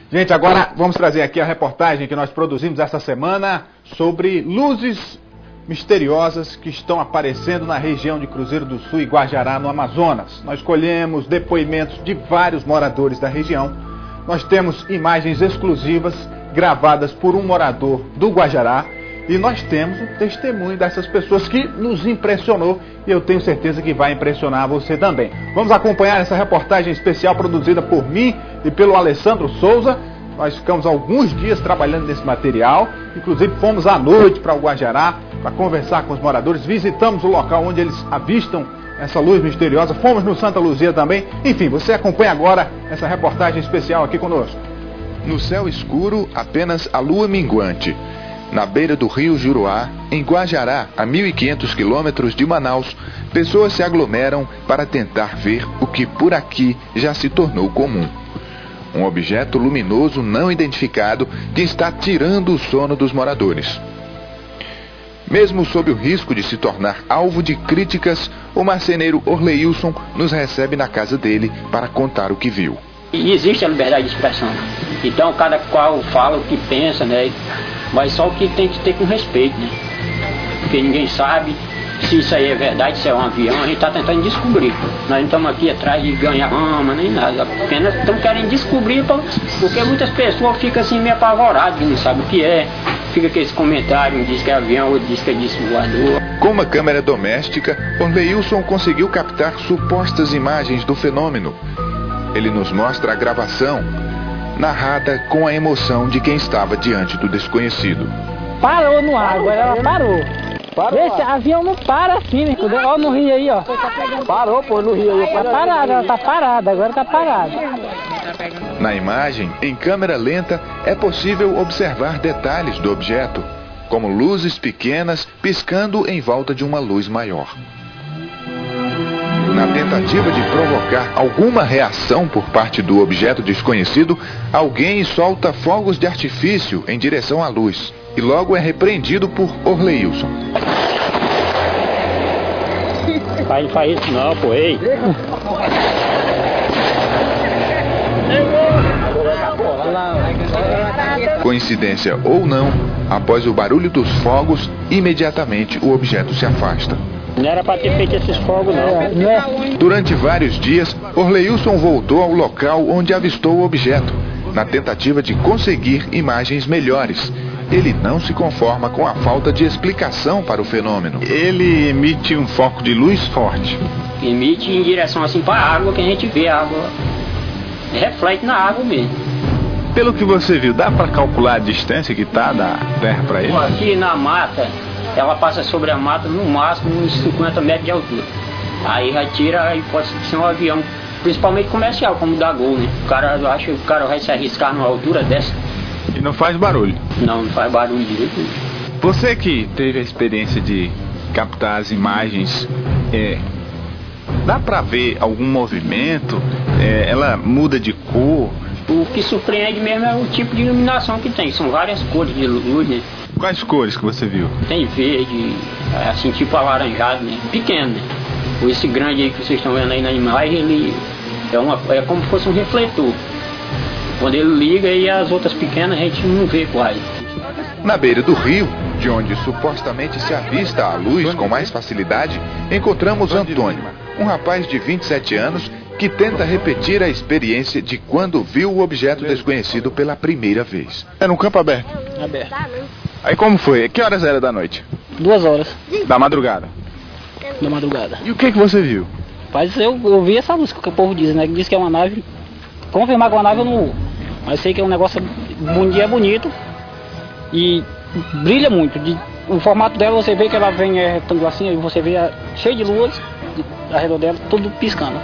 Gente, agora vamos trazer aqui a reportagem que nós produzimos essa semana sobre luzes misteriosas que estão aparecendo na região de Cruzeiro do Sul e Guajará, no Amazonas. Nós colhemos depoimentos de vários moradores da região. Nós temos imagens exclusivas gravadas por um morador do Guajará e nós temos o testemunho dessas pessoas que nos impressionou e eu tenho certeza que vai impressionar você também. Vamos acompanhar essa reportagem especial produzida por mim e pelo Alessandro Souza. Nós ficamos alguns dias trabalhando nesse material, inclusive fomos à noite para o Guajará para conversar com os moradores, visitamos o local onde eles avistam essa luz misteriosa, fomos no Santa Luzia também. Enfim, você acompanha agora essa reportagem especial aqui conosco. No céu escuro, apenas a lua minguante. Na beira do rio Juruá, em Guajará, a 1.500 quilômetros de Manaus, pessoas se aglomeram para tentar ver o que por aqui já se tornou comum. Um objeto luminoso não identificado que está tirando o sono dos moradores. Mesmo sob o risco de se tornar alvo de críticas, o marceneiro Orleilson nos recebe na casa dele para contar o que viu. E existe a liberdade de expressão. Então cada qual fala o que pensa, né? Mas só o que tem que ter com respeito, né? Porque ninguém sabe se isso aí é verdade, se é um avião, a gente está tentando descobrir. Nós não estamos aqui atrás de ganhar fama, nem nada. Apenas estamos querendo descobrir, porque muitas pessoas ficam assim meio apavoradas, não sabem o que é. Fica aqueles comentários, um diz que é avião, outro diz que é disco voador. Com uma câmera doméstica, Orleilson conseguiu captar supostas imagens do fenômeno. Ele nos mostra a gravação, narrada com a emoção de quem estava diante do desconhecido. Parou no ar, agora ela parou. Esse avião não para assim, né? Olha no rio aí, ó. Parou, pô, no rio aí. Tá parada, ela tá parada, agora tá parada. Na imagem, em câmera lenta, é possível observar detalhes do objeto, como luzes pequenas piscando em volta de uma luz maior. Na tentativa de provocar alguma reação por parte do objeto desconhecido, alguém solta fogos de artifício em direção à luz e logo é repreendido por Orleilson. Pai, não faz isso não, pô, ei. Coincidência ou não, após o barulho dos fogos, imediatamente o objeto se afasta. Não era para ter feito esses fogos não. Durante vários dias, Orleilson voltou ao local onde avistou o objeto, na tentativa de conseguir imagens melhores. Ele não se conforma com a falta de explicação para o fenômeno. Ele emite um foco de luz forte. Emite em direção assim para a água, que a gente vê a água. Reflete na água mesmo. Pelo que você viu, dá para calcular a distância que está da Terra para ele? Aqui na mata, ela passa sobre a mata no máximo uns 50 metros de altura. Aí já tira e pode ser um avião, principalmente comercial, como o da Gol, né? Eu acho que o cara vai se arriscar numa altura dessa. E não faz barulho? Não faz barulho direito. Você que teve a experiência de captar as imagens, dá para ver algum movimento? Ela muda de cor? O que surpreende mesmo é o tipo de iluminação que tem. São várias cores de luz, né? Quais cores que você viu? Tem verde, assim tipo alaranjado, né? Pequeno, né? Esse grande aí que vocês estão vendo aí na imagem, ele é como se fosse um refletor. Quando ele liga e as outras pequenas a gente não vê quase. Na beira do rio, de onde supostamente se avista a luz com mais facilidade, encontramos Antônio, um rapaz de 27 anos que tenta repetir a experiência de quando viu o objeto desconhecido pela primeira vez. Era um campo aberto? Aberto. Aí como foi? Que horas era da noite? 2 horas Da madrugada? da madrugada. E o que você viu? Mas eu vi essa luz que o povo diz, né? Que diz que é uma nave. Confirmar que é uma nave eu não. Mas sei que é um negócio bonito e brilha muito. O formato dela você vê que ela vem retangular assim, aí você vê cheio de luz ao redor dela, tudo piscando.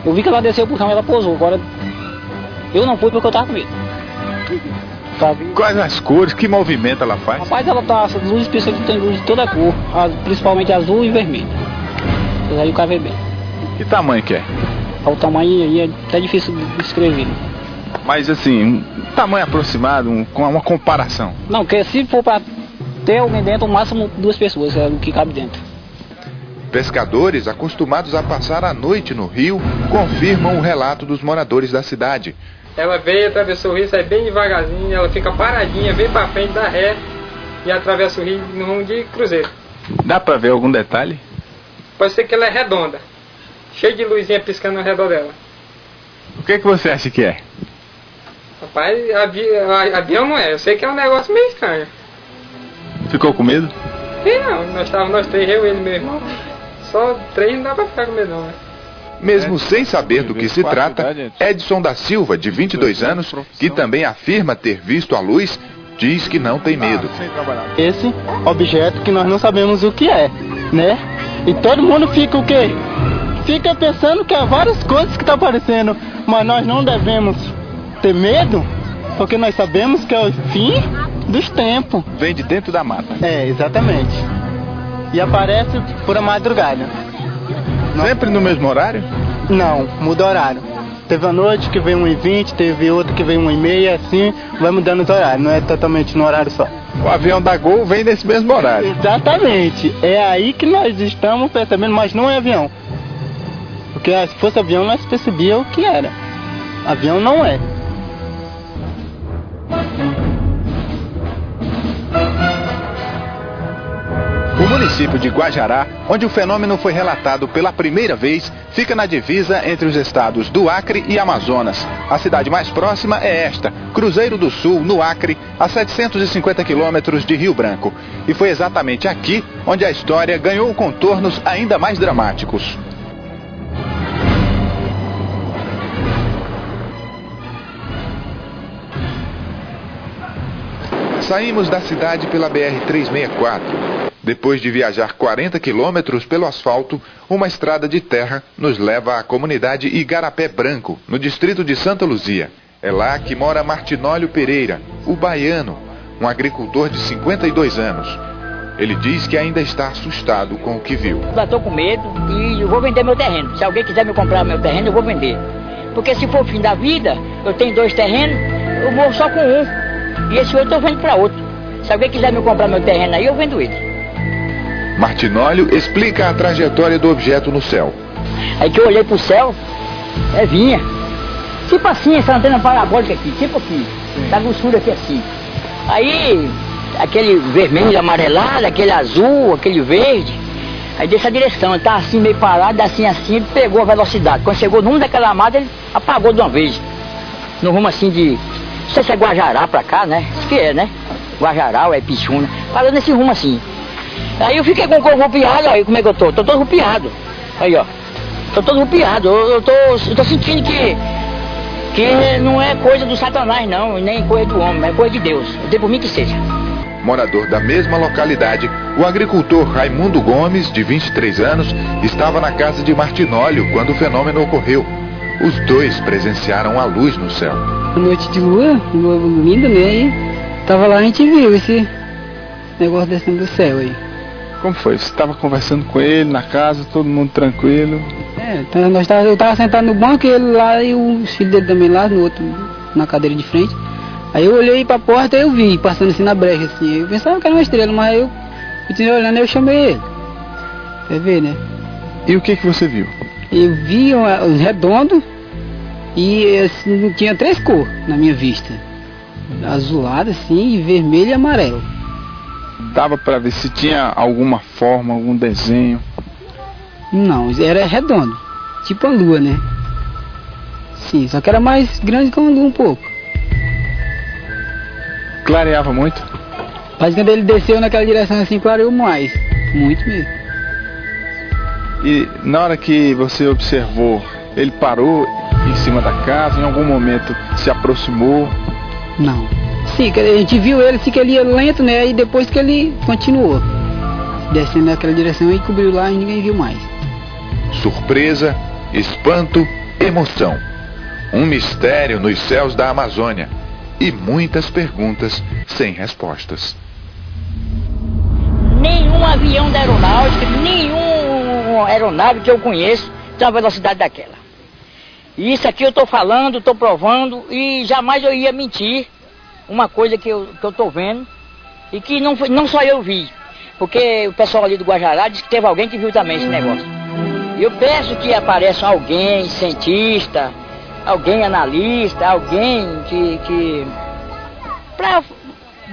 Eu vi que ela desceu pro chão e ela pousou. Agora eu não fui porque eu tava com medo. Sabe? Quais as cores? Que movimento ela faz? Rapaz, ela tá. As luzes piscando, tem luz de toda cor, principalmente azul e vermelho. Aí o cara vê bem. Que tamanho que é? O tamanho aí é até difícil de descrever. Mas assim, um tamanho aproximado, com uma comparação. Não, porque se for para ter alguém dentro, o máximo 2 pessoas é o que cabe dentro. Pescadores acostumados a passar a noite no rio confirmam o relato dos moradores da cidade. Ela veio, atravessou o rio, sai bem devagarzinho, ela fica paradinha, vem pra frente, dá ré e atravessa o rio no rumo de cruzeiro. Dá pra ver algum detalhe? Pode ser que ela é redonda, cheia de luzinha piscando ao redor dela. O que você acha que é? Rapaz, avião não é, eu sei que é um negócio meio estranho. Ficou com medo? E não, nós estávamos nós três, eu, ele e meu irmão. Só três não dá pra ficar com medo não, né? Mesmo sem saber do que se trata, Edson da Silva, de 22 anos, que também afirma ter visto a luz, diz que não tem medo. Esse objeto que nós não sabemos o que é, né? E todo mundo fica o quê? Fica pensando que há várias coisas que estão aparecendo, mas nós não devemos ter medo, porque nós sabemos que é o fim dos tempos. Vem de dentro da mata. É, exatamente. E aparece por a madrugada. Sempre no mesmo horário? Não, muda horário. Teve a noite que veio 1h20, teve outra que veio 1h30, assim, vai mudando os horários, não é totalmente no horário só. O avião da Gol vem nesse mesmo horário. Exatamente, é aí que nós estamos percebendo, mas não é avião. Porque se fosse avião nós percebíamos o que era. Avião não é. O município de Guajará, onde o fenômeno foi relatado pela primeira vez, fica na divisa entre os estados do Acre e Amazonas. A cidade mais próxima é esta, Cruzeiro do Sul, no Acre, a 750 quilômetros de Rio Branco. E foi exatamente aqui onde a história ganhou contornos ainda mais dramáticos. Saímos da cidade pela BR-364. Depois de viajar 40 quilômetros pelo asfalto, uma estrada de terra nos leva à comunidade Igarapé Branco, no distrito de Santa Luzia. É lá que mora Martinólio Pereira, o baiano, um agricultor de 52 anos. Ele diz que ainda está assustado com o que viu. Eu estou com medo e eu vou vender meu terreno. Se alguém quiser me comprar meu terreno, eu vou vender. Porque se for o fim da vida, eu tenho 2 terrenos, eu morro só com um. E esse outro eu vendo para outro. Se alguém quiser me comprar meu terreno aí, eu vendo ele. Martinólio explica a trajetória do objeto no céu. Aí que eu olhei pro céu, vinha. Tipo assim, essa antena parabólica aqui, tipo aqui. Tá grossura aqui assim. Aí, aquele vermelho amarelado, aquele azul, aquele verde. Aí dessa direção, ele tá assim meio parado, assim, ele pegou a velocidade. Quando chegou no rumo daquela mata, ele apagou de uma vez. No rumo assim de... Não sei se é Guajará pra cá, né? Acho que é, né? Guajará ou é Pichuna. Parou nesse rumo assim. Aí eu fiquei com o corpo rupiado, aí como é que eu tô? Tô todo rupiado. Aí, ó. Tô todo rupiado. Eu tô sentindo que não é coisa do Satanás, não, nem coisa do homem, é coisa de Deus. Eu dei por mim que seja. Morador da mesma localidade, o agricultor Raimundo Gomes, de 23 anos, estava na casa de Martinólio quando o fenômeno ocorreu. Os dois presenciaram a luz no céu. Noite de lua linda, né? Aí tava lá, a gente viu esse negócio descendo do céu aí. Como foi? Você estava conversando com ele na casa, todo mundo tranquilo? Então eu tava sentado no banco e ele lá e os filhos dele também lá, no outro, na cadeira de frente. Aí eu olhei pra porta e eu vi, passando assim na brecha assim. Eu pensava que era uma estrela, mas eu continuei olhando e eu chamei ele. Você vê, né? E o que você viu? Eu vi um redondo e assim, tinha 3 cores na minha vista. Azulado assim, e vermelho e amarelo. Dava pra ver se tinha alguma forma, algum desenho? Não, era redondo, tipo a lua, né? Sim, só que era mais grande que uma lua um pouco. Clareava muito? Mas quando ele desceu naquela direção assim, clareou mais. Muito mesmo. E na hora que você observou, ele parou em cima da casa, em algum momento se aproximou? Não. Sim, a gente viu ele, assim, que ele ia lento, né? E depois que ele continuou descendo naquela direção e cobriu lá e ninguém viu mais. Surpresa, espanto, emoção. Um mistério nos céus da Amazônia. E muitas perguntas sem respostas. Nenhum avião da aeronáutica, nenhum aeronave que eu conheço tem uma velocidade daquela. E isso aqui eu estou falando, estou provando e jamais eu ia mentir uma coisa que eu estou vendo e que não só eu vi. porque o pessoal ali do Guajará disse que teve alguém que viu também esse negócio. E eu peço que apareça alguém, cientista, alguém analista, alguém que para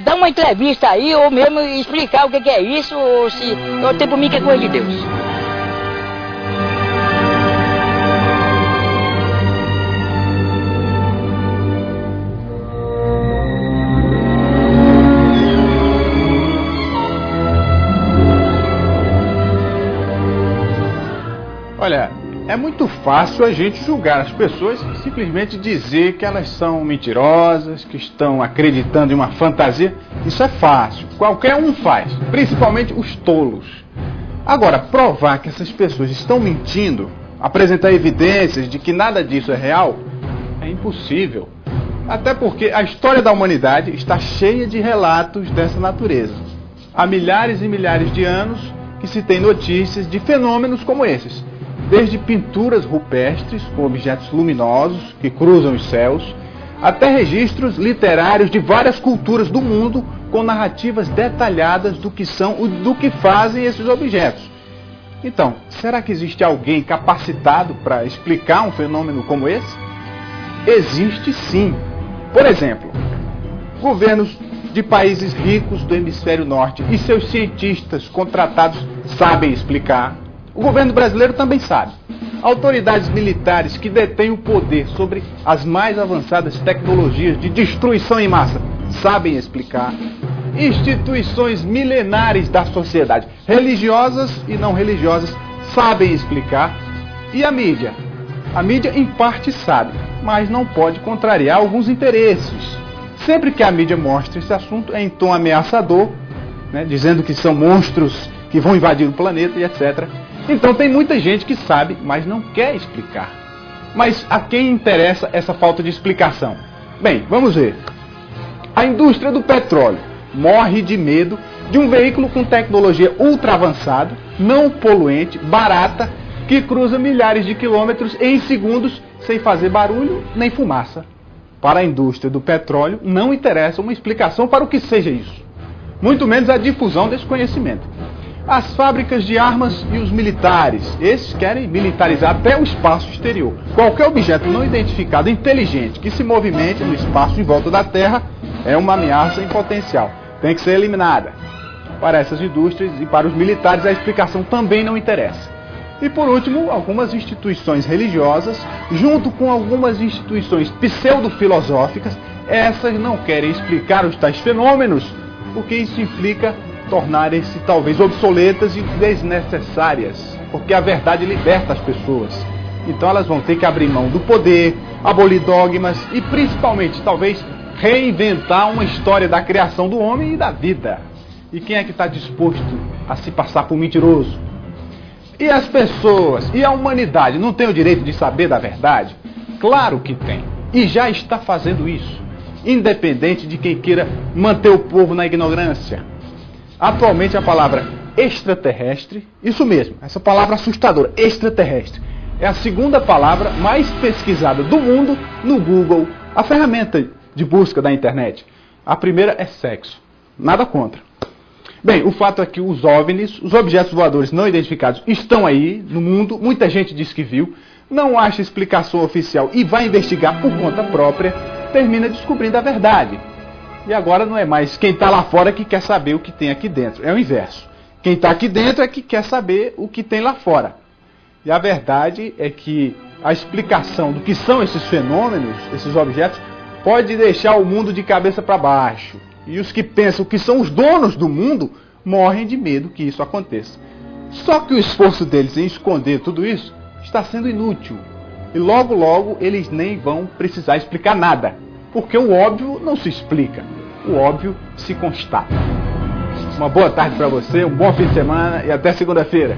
dar uma entrevista aí, ou mesmo explicar o que é isso, ou se eu tenho por mim que é coisa de Deus. Olha, é muito fácil a gente julgar as pessoas e simplesmente dizer que elas são mentirosas, que estão acreditando em uma fantasia. Isso é fácil, qualquer um faz, principalmente os tolos. Agora, provar que essas pessoas estão mentindo, apresentar evidências de que nada disso é real, é impossível. Até porque a história da humanidade está cheia de relatos dessa natureza. Há milhares e milhares de anos que se tem notícias de fenômenos como esses. Desde pinturas rupestres com objetos luminosos que cruzam os céus, até registros literários de várias culturas do mundo com narrativas detalhadas do que são e do que fazem esses objetos. Então, será que existe alguém capacitado para explicar um fenômeno como esse? Existe sim. Por exemplo, governos de países ricos do hemisfério norte e seus cientistas contratados sabem explicar. O governo brasileiro também sabe. Autoridades militares que detêm o poder sobre as mais avançadas tecnologias de destruição em massa sabem explicar. Instituições milenares da sociedade, religiosas e não religiosas, sabem explicar. E a mídia? A mídia em parte sabe, mas não pode contrariar alguns interesses. Sempre que a mídia mostra esse assunto é em tom ameaçador, né, dizendo que são monstros que vão invadir o planeta e etc. Então tem muita gente que sabe, mas não quer explicar. Mas a quem interessa essa falta de explicação? Bem, vamos ver. A indústria do petróleo morre de medo de um veículo com tecnologia ultra avançada, não poluente, barata, que cruza milhares de quilômetros em segundos sem fazer barulho nem fumaça. Para a indústria do petróleo não interessa uma explicação para o que seja isso, muito menos a difusão desse conhecimento. As fábricas de armas e os militares, esses querem militarizar até o espaço exterior. Qualquer objeto não identificado inteligente que se movimente no espaço em volta da Terra é uma ameaça em potencial. Tem que ser eliminada. Para essas indústrias e para os militares a explicação também não interessa. E por último, algumas instituições religiosas, junto com algumas instituições pseudo-filosóficas, essas não querem explicar os tais fenômenos, porque isso implica tornarem-se talvez obsoletas e desnecessárias, porque a verdade liberta as pessoas. Então elas vão ter que abrir mão do poder, abolir dogmas e principalmente, talvez, reinventar uma história da criação do homem e da vida. E quem é que está disposto a se passar por mentiroso? E as pessoas e a humanidade não têm o direito de saber da verdade? Claro que tem, e já está fazendo isso, independente de quem queira manter o povo na ignorância. Atualmente a palavra extraterrestre, isso mesmo, essa palavra assustadora, extraterrestre, é a segunda palavra mais pesquisada do mundo no Google, a ferramenta de busca da internet. A primeira é sexo, nada contra. Bem, o fato é que os OVNIs, os objetos voadores não identificados, estão aí no mundo, muita gente diz que viu, não acha explicação oficial e vai investigar por conta própria, termina descobrindo a verdade. E agora não é mais quem está lá fora que quer saber o que tem aqui dentro. É o inverso. Quem está aqui dentro é que quer saber o que tem lá fora. E a verdade é que a explicação do que são esses fenômenos, esses objetos, pode deixar o mundo de cabeça para baixo. E os que pensam que são os donos do mundo morrem de medo que isso aconteça. Só que o esforço deles em esconder tudo isso está sendo inútil. E logo, logo, eles nem vão precisar explicar nada. Porque o óbvio não se explica, o óbvio se constata. Uma boa tarde para você, um bom fim de semana e até segunda-feira.